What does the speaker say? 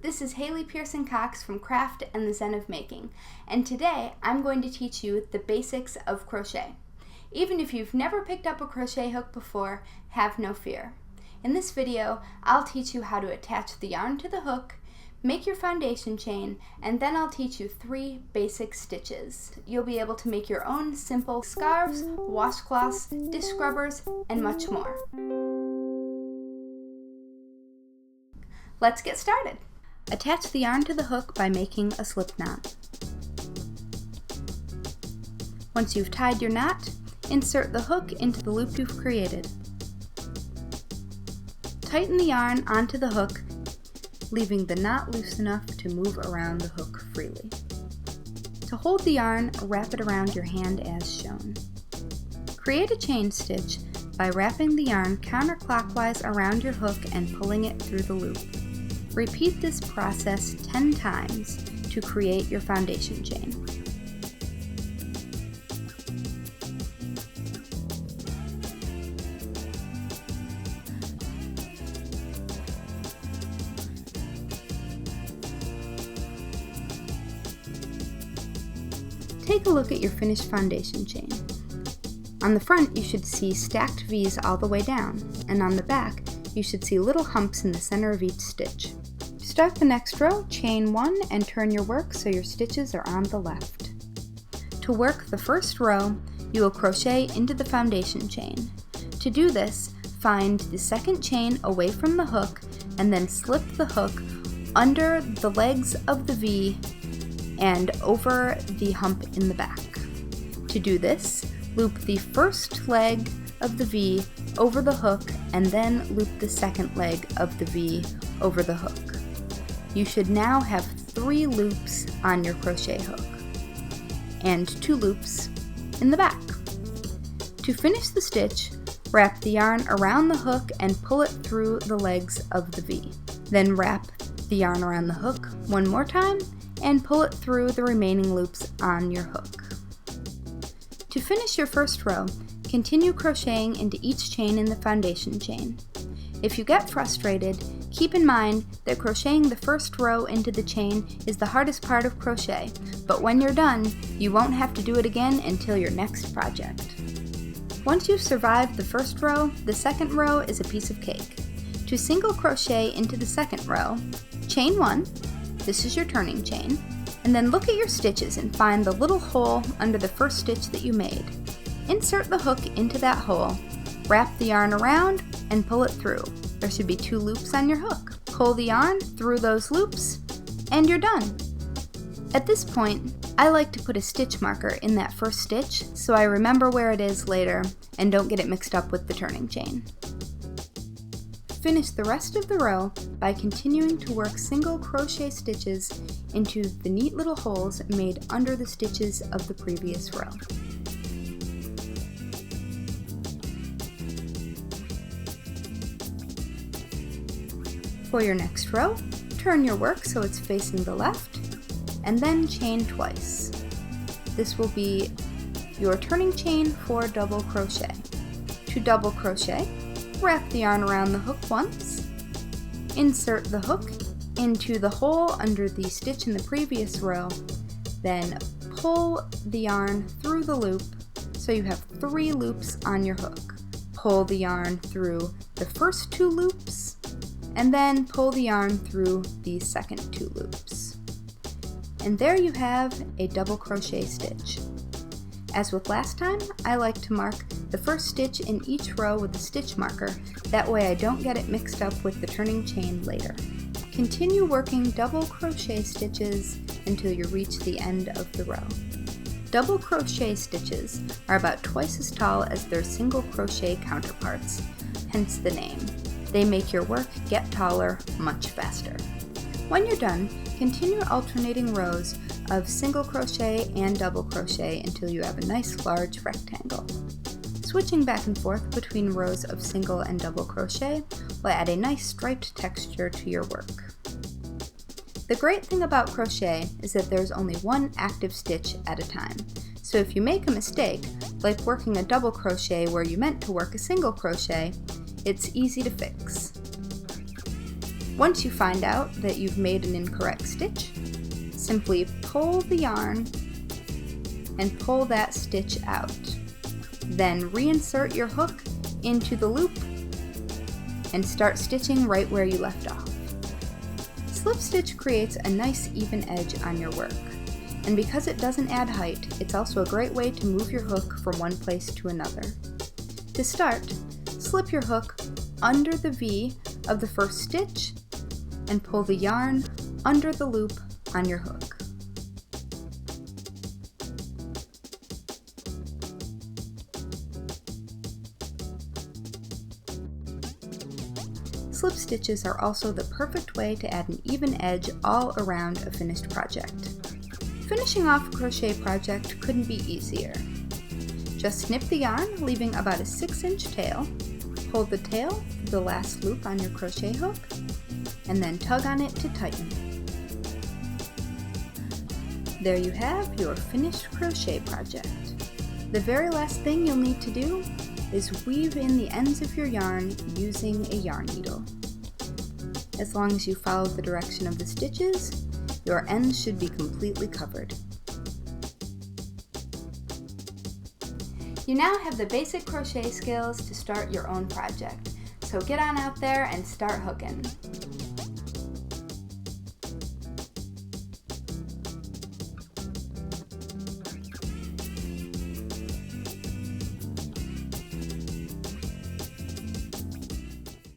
this is Haley Pearson Cox from Craft and the Zen of Making, and today I'm going to teach you the basics of crochet. Even if you've never picked up a crochet hook before, have no fear. In this video, I'll teach you how to attach the yarn to the hook, make your foundation chain, and then I'll teach you 3 basic stitches. You'll be able to make your own simple scarves, washcloths, dish scrubbers, and much more. Let's get started. Attach the yarn to the hook by making a slip knot. Once you've tied your knot, insert the hook into the loop you've created. Tighten the yarn onto the hook, leaving the knot loose enough to move around the hook freely. To hold the yarn, wrap it around your hand as shown. Create a chain stitch by wrapping the yarn counterclockwise around your hook and pulling it through the loop. Repeat this process 10 times to create your foundation chain. Take a look at your finished foundation chain. On the front, you should see stacked V's all the way down, and on the back, you should see little humps in the center of each stitch. Start the next row, chain 1, and turn your work so your stitches are on the left. To work the first row, you will crochet into the foundation chain. To do this, find the second chain away from the hook, and then slip the hook under the legs of the V and over the hump in the back. To do this, loop the first leg of the V over the hook and then loop the second leg of the V over the hook. You should now have 3 loops on your crochet hook and 2 loops in the back. To finish the stitch, wrap the yarn around the hook and pull it through the legs of the V. Then wrap the yarn around the hook one more time and pull it through the remaining loops on your hook. To finish your first row, continue crocheting into each chain in the foundation chain. If you get frustrated, keep in mind that crocheting the first row into the chain is the hardest part of crochet, but when you're done, you won't have to do it again until your next project. Once you've survived the first row, the second row is a piece of cake. To single crochet into the second row, chain 1, this is your turning chain, and then look at your stitches and find the little hole under the first stitch that you made. Insert the hook into that hole, wrap the yarn around, and pull it through. There should be 2 loops on your hook. Pull the yarn through those loops, and you're done. At this point, I like to put a stitch marker in that first stitch so I remember where it is later and don't get it mixed up with the turning chain. Finish the rest of the row by continuing to work single crochet stitches into the neat little holes made under the stitches of the previous row. For your next row, turn your work so it's facing the left, and then chain twice. This will be your turning chain for double crochet. To double crochet, wrap the yarn around the hook once, insert the hook into the hole under the stitch in the previous row, then pull the yarn through the loop so you have 3 loops on your hook. Pull the yarn through the first 2 loops, and then pull the yarn through the second 2 loops. And there you have a double crochet stitch. As with last time, I like to mark the first stitch in each row with a stitch marker, that way I don't get it mixed up with the turning chain later. Continue working double crochet stitches until you reach the end of the row. Double crochet stitches are about twice as tall as their single crochet counterparts, hence the name. They make your work get taller much faster. When you're done, continue alternating rows of single crochet and double crochet until you have a nice large rectangle. Switching back and forth between rows of single and double crochet will add a nice striped texture to your work. The great thing about crochet is that there's only one active stitch at a time, so if you make a mistake, like working a double crochet where you meant to work a single crochet, it's easy to fix. Once you find out that you've made an incorrect stitch, simply pull the yarn and pull that stitch out. Then reinsert your hook into the loop and start stitching right where you left off. Slip stitch creates a nice even edge on your work, and because it doesn't add height, it's also a great way to move your hook from one place to another. To start, slip your hook under the V of the first stitch and pull the yarn under the loop on your hook. Slip stitches are also the perfect way to add an even edge all around a finished project. Finishing off a crochet project couldn't be easier. Just snip the yarn, leaving about a 6-inch tail, pull the tail through the last loop on your crochet hook, and then tug on it to tighten. There you have your finished crochet project. The very last thing you'll need to do is weave in the ends of your yarn using a yarn needle. As long as you follow the direction of the stitches, your ends should be completely covered. You now have the basic crochet skills to start your own project, so get on out there and start hooking.